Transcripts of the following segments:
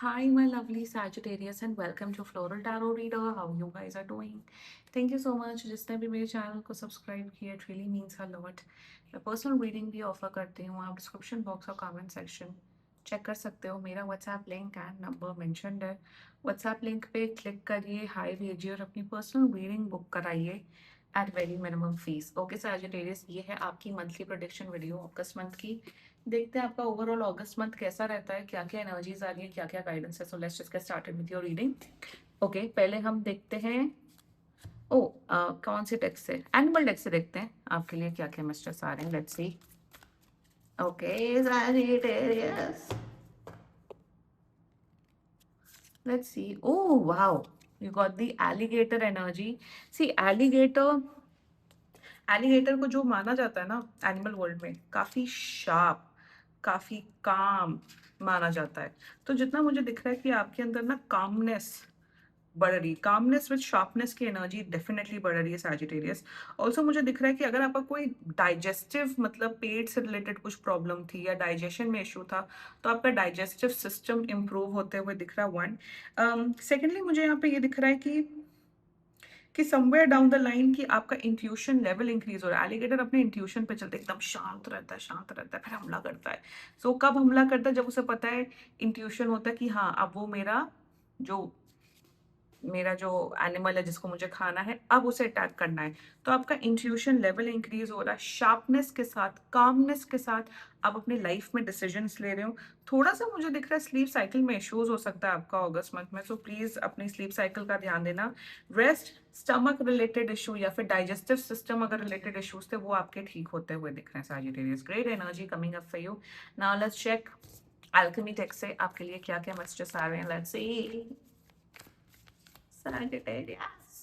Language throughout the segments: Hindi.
Hi, my lovely Sagittarius, and welcome to Floral Tarot Reader. How you guys are doing? Thank you so much. जिसने भी मेरे चैनल को सब्सक्राइब किया, it really means a lot. मैं पर्सनल रीडिंग भी ऑफर करती हूँ. आप डिस्क्रिप्शन बॉक्स और कमेंट सेक्शन चेक कर सकते हो. मेरा WhatsApp link and number mentioned है. व्हाट्सएप लिंक पे क्लिक करिए, हाई भेजिए और अपनी पर्सनल रीडिंग बुक कराइए at very minimum fees. Okay Sagittarius, ये है आपकी मंथली प्रोडिक्शन वीडियो अगस्त मंथ की. देखते हैं आपका ओवरऑल अगस्त मंथ कैसा रहता है, क्या क्या एनर्जीज आ रही है, क्या क्या गाइडेंस है. So let's just get started with your reading. Okay, पहले हम देखते हैं. ओ कौन से टेक्स्ट से? एनिमल टेक्स्ट से देखते हैं आपके लिए क्या क्या मैसेजेस आ रहे हैं. Let's C. Okay Sagittarius, let's see. Oh wow, you got the alligator energy. See, alligator को जो माना जाता है ना एनिमल वर्ल्ड में, काफी शार्प, काफी काम माना जाता है. तो जितना मुझे दिख रहा है कि आपके अंदर ना कामनेस बढ़ रही, कामनेस विद शार्पनेस की एनर्जी डेफिनेटली बढ़ रही है सैजिटेरियस. ऑल्सो मुझे दिख रहा है कि अगर आपका कोई डाइजेस्टिव मतलब पेट से रिलेटेड कुछ प्रॉब्लम थी या डाइजेशन में इशू था, तो आपका डाइजेस्टिव सिस्टम इंप्रूव होते हुए दिख रहा है. वन सेकेंडली मुझे यहाँ पे ये दिख रहा है कि समवेयर डाउन द लाइन कि आपका इंट्यूशन लेवल इंक्रीज हो रहा है. एलिगेटर अपने इंट्यूशन पे चलते एकदम शांत रहता है, शांत रहता है, फिर हमला करता है. सो कब हमला करता है? जब उसे पता है, इंट्यूशन होता है कि हाँ अब वो जो मेरा जो एनिमल है जिसको मुझे खाना है, अब उसे अटैक करना है. तो आपका इंट्यूशन लेवल इंक्रीज हो रहा है, शार्पनेस के साथ, कामनेस के साथ आप अपनी लाइफ में डिसीजंस ले रहे हो. थोड़ा सा मुझे दिख रहा है स्लीप साइकिल में इश्यूज हो सकता है आपका अगस्त मंथ में. सो प्लीज अपनी स्लीप साइकिल का ध्यान देना. रेस्ट, स्टमक रिलेटेड इशू या फिर डाइजेस्टिव सिस्टम अगर रिलेटेड इश्यूज थे, वो आपके ठीक होते हुए दिख रहे हैं Sagittarius. Great energy coming up for you. Now let's check alchemy text से आपके लिए क्या क्या मैसेजेस आ रहे हैं. Let's see. Sagittarius.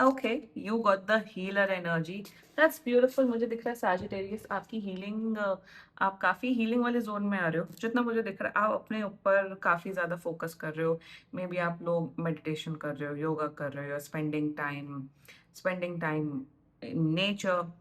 Okay, you got the healer energy. That's beautiful. मुझे दिख रहा है सैजिटेरियस आपकी हीलिंग, आप काफ़ी हीलिंग वाले जोन में आ रहे हो. जितना मुझे दिख रहा है आप अपने ऊपर काफ़ी ज़्यादा फोकस कर रहे हो. मे बी आप लोग मेडिटेशन कर रहे हो, योगा कर रहे हो, spending time in nature.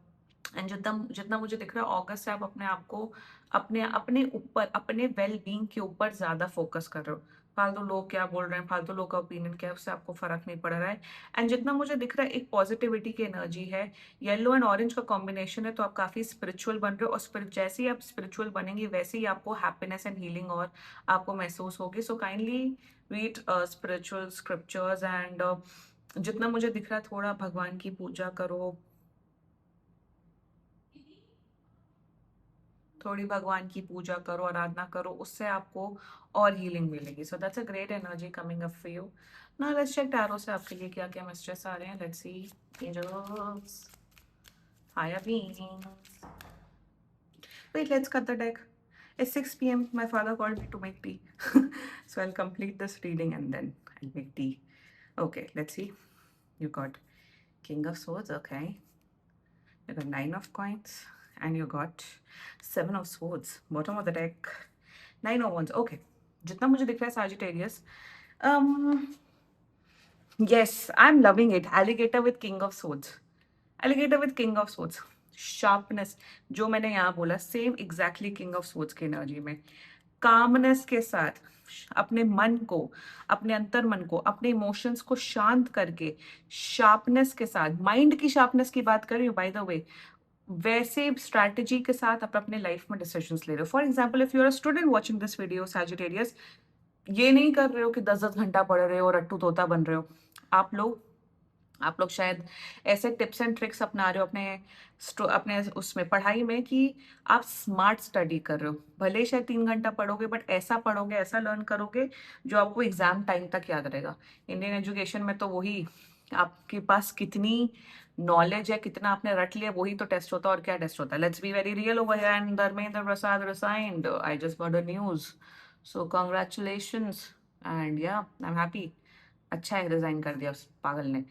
And जितना जितना मुझे दिख रहा है अगस्त से आप अपने आप को अपने अपने ऊपर, अपने वेल बींग के ऊपर ज़्यादा फोकस कर रहे हो. फालतू लोग क्या बोल रहे हैं, फालतू लोग का ओपिनियन क्या है, उससे आपको फर्क नहीं पड़ रहा है. एंड जितना मुझे दिख रहा है एक पॉजिटिविटी की एनर्जी है. येलो एंड ऑरेंज का कॉम्बिनेशन है, तो आप काफ़ी स्पिरिचुअल बन रहे हो. और जैसे ही आप स्पिरिचुअल बनेंगे वैसे ही आपको हैप्पीनेस एंड हीलिंग और आपको महसूस होगी. So kindly read spiritual scriptures and जितना मुझे दिख रहा है थोड़ा भगवान की पूजा करो, थोड़ी भगवान की पूजा करो, आराधना करो, उससे आपको और हीलिंग मिलेगी. So that's a great energy coming up for you. Now let's check tarot से आपके लिए क्या क्या मैसेजेस आ रहे हैं. Let's see. Angels, higher beings. Wait, let's cut the deck. It's 6 p.m. My father called me to make tea. So I'll complete this reading and then I'll make tea. Okay, let's see. You got King of Swords, okay. You got Nine of Coins, and you got Seven of Swords. Bottom of the deck, Nine of Wands. Okay. जितना मुझे दिख रहा है Sagittarius, yes, I'm loving it. Alligator with King of Swords. Alligator with King of Swords. Sharpness, जो मैंने यहाँ बोला, same exactly king of swords की एनर्जी में. कामनेस के साथ अपने मन को, अपने अंतर मन को, अपने इमोशंस को शांत करके, शार्पनेस के साथ, माइंड की शार्पनेस की बात कर रही हूँ बाय द वे, वैसे स्ट्रैटेजी के साथ आप अपने लाइफ में डिसीजंस ले रहे हो. For example, if you are a student watching this video Sagittarius, ये नहीं कर रहे हो कि 10-10 घंटा पढ़ रहे हो और रट्टू तोता बन रहे हो. आप लोग शायद ऐसे टिप्स एंड ट्रिक्स अपना रहे हो अपने उसमें पढ़ाई में कि आप स्मार्ट स्टडी कर रहे हो. भले ही शायद 3 घंटा पढ़ोगे, बट ऐसा पढ़ोगे, ऐसा लर्न करोगे जो आपको एग्जाम टाइम तक याद रहेगा. इंडियन एजुकेशन में तो वही, आपके पास कितनी नॉलेज है, कितना आपने रट लिया, वही तो टेस्ट होता है. और क्या टेस्ट होता है? Let's be very real over here. And Dharmendra Prasad resigned. I just got a news. So congratulations. And yeah, I am happy. अच्छा है, रिजाइन कर दिया. पागल ने।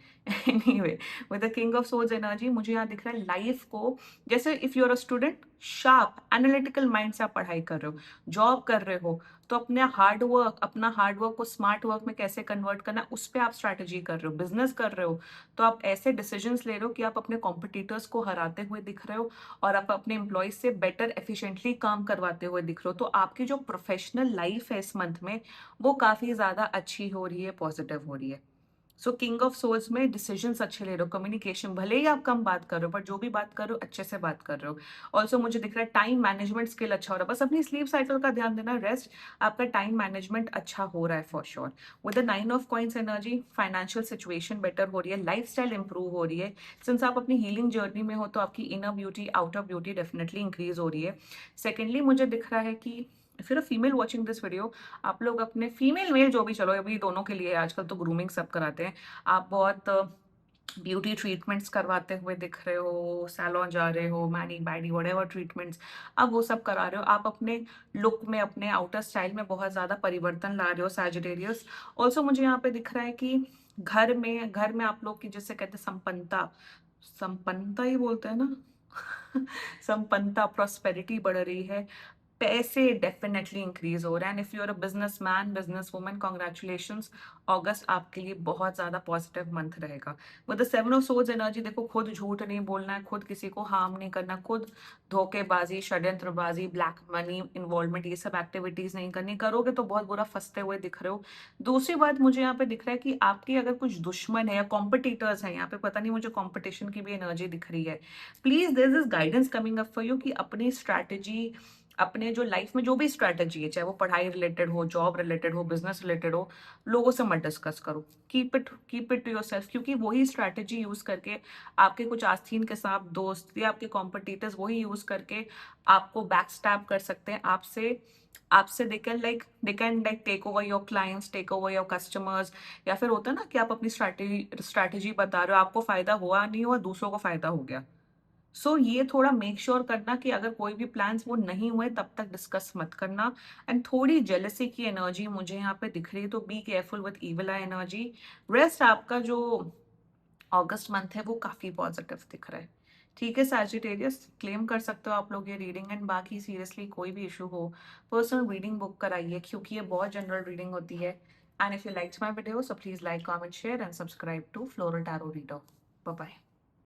Anyway, with the king of swords energy मुझे यहाँ दिख रहा है लाइफ को, जैसे if you are a student, sharp analytical mind से आप पढ़ाई कर रहे हो, जॉब कर रहे हो, तो अपना हार्ड वर्क को स्मार्ट वर्क में कैसे कन्वर्ट करना है, उस पे आप स्ट्रैटेजी कर रहे हो। बिजनेस कर रहे हो तो आप ऐसे डिसीजंस ले रहे हो कि आप अपने कॉम्पिटिटर्स को हराते हुए दिख रहे हो और आप अपने एम्प्लॉयज से बेटर एफिशिएंटली काम करवाते हुए दिख रहे हो। तो आपकी जो प्रोफेशनल लाइफ है इस मंथ में, वो काफी ज्यादा अच्छी हो रही है, पॉजिटिव हो रही है। सो किंग ऑफ सोर्स में डिसीजंस अच्छे ले रहे हो, कम्युनिकेशन, भले ही आप कम बात कर रहे हो पर जो भी बात कर रहे हो अच्छे से बात कर रहे हो। ऑल्सो मुझे दिख रहा है टाइम मैनेजमेंट स्किल अच्छा हो रहा है, बस अपनी स्लीप साइकिल का ध्यान देना, रेस्ट, आपका टाइम मैनेजमेंट अच्छा हो रहा है for sure. With the 9 of coins energy financial situation better हो रही है, लाइफ स्टाइल इंप्रूव हो रही है। सिंस आप अपनी हीलिंग जर्नी में हो तो आपकी inner beauty outer beauty definitely increase हो रही है। सेकेंडली मुझे दिख रहा है कि फिर फीमेल वॉचिंग दिस वीडियो, आप लोग अपने फीमेल मेल जो भी, चलो अभी दोनों के लिए, आजकल तो ग्रूमिंग सब कराते हैं, आप बहुत ब्यूटी ट्रीटमेंट्स करवाते हुए दिख रहे हो, सैलून जा रहे हो, मैनी बैडी वटेवर ट्रीटमेंट्स, आप वो सब करा रहे हो, आप अपने लुक में, अपने आउटर स्टाइल में बहुत ज़्यादा परिवर्तन ला रहे हो सैजिटेरियस। ऑल्सो मुझे यहाँ पे दिख रहा है कि घर में आप लोग की, जिससे कहते हैं संपन्नता, संपन्नता ही बोलते हैं ना संपन्नता, प्रॉस्पेरिटी बढ़ रही है, पैसे डेफिनेटली इंक्रीज हो रहे हैं। And if you are a businessman, businesswoman, congratulations, अगस्त आपके लिए बहुत ज्यादा पॉजिटिव मंथ रहेगा। With the 7 of swords energy, देखो खुद झूठ नहीं बोलना है, खुद किसी को हार्म नहीं करना, खुद धोखेबाजी, षड्यंत्रबाजी, ब्लैक मनी इन्वॉल्वमेंट, ये सब एक्टिविटीज नहीं करनी, करोगे तो बहुत बुरा फंसते हुए दिख रहे हो। दूसरी बात मुझे यहाँ पे दिख रहा है कि आपकी अगर कुछ दुश्मन है या कॉम्पिटिटर्स हैं, यहाँ पे पता नहीं, मुझे कॉम्पिटिशन की भी एनर्जी दिख रही है। Please there is guidance coming up for you कि अपनी स्ट्रैटेजी, अपने जो लाइफ में जो भी स्ट्रैटेजी है, चाहे वो पढ़ाई रिलेटेड हो, जॉब रिलेटेड हो, बिजनेस रिलेटेड हो, लोगों से मत डिस्कस करो, कीप इट टू योरसेल्फ, क्योंकि वही स्ट्रैटेजी यूज करके आपके कुछ आस्तीन के साथ दोस्त या आपके कॉम्पिटिटर्स वही यूज करके आपको बैक स्टैप कर सकते हैं, आपसे आपसे they can take over your clients, take over your customers. या फिर होता है ना कि आप अपनी स्ट्रैटेजी बता रहे हो, आपको फायदा हुआ नहीं हुआ, दूसरों को फायदा हो गया। ये थोड़ा मेक श्योर करना कि अगर कोई भी प्लान्स वो नहीं हुए तब तक डिस्कस मत करना। एंड थोड़ी जेलसी की एनर्जी मुझे यहाँ पे दिख रही है, तो be careful with evil I energy. Rest आपका जो अगस्त मंथ है वो काफी पॉजिटिव दिख रहा है। ठीक है सैजिटेरियस, क्लेम कर सकते हो आप लोग ये रीडिंग। एंड बाकी सीरियसली कोई भी इशू हो, पर्सनल रीडिंग बुक कराइए, क्योंकि ये बहुत जनरल रीडिंग होती है। And if you likes my video, so please like, comment, share and subscribe to floral tarot reader. Bye bye.